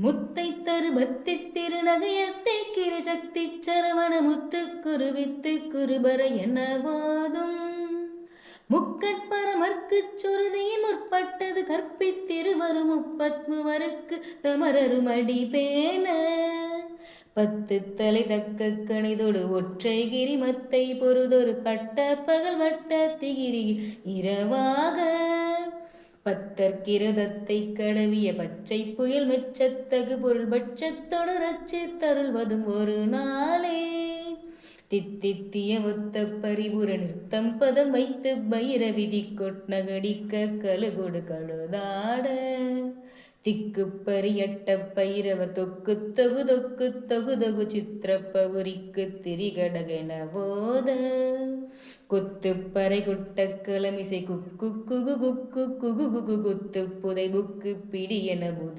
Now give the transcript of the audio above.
முத்தை தருபத்தி திருநகையத்தை கிருசக்தி சரவண முத்து குருவித்து குருபர எனவாதும் முக்கட்பரமர்க்கு சுருதியில் முற்பட்டது கற்பித்திருவரும் முப்பத்முவருக்கு தமரருமடி பேன பத்து தலை தக்க கணிதொடு ஒற்றை கிரிமத்தை பொருதொரு பட்ட பகல் வட்ட திகிரி இரவாக பத்தற்கிரதத்தை கடவிய பச்சை புயல் மெச்சத்தகு பொருள் பட்சத்தொடு ரட்சி தருள்வதும் ஒரு நாளே தித்தித்திய ஒத்த பரிபுர நிறுத்தம் பதம் வைத்து பைரவிதி கொட்நகடிக்க கழுகொடு கழுதாட திக்கு பரியட்ட பைரவர் தொக்கு தொகு தொக்கு தொகு தொகு சித்திரப்பவுரிக்கு திரிகடகென போத குத்து பறை குட்ட கிளமிசை குக்கு குகு குக்கு குகு குகு குத்து புதை புக்கு பிடி என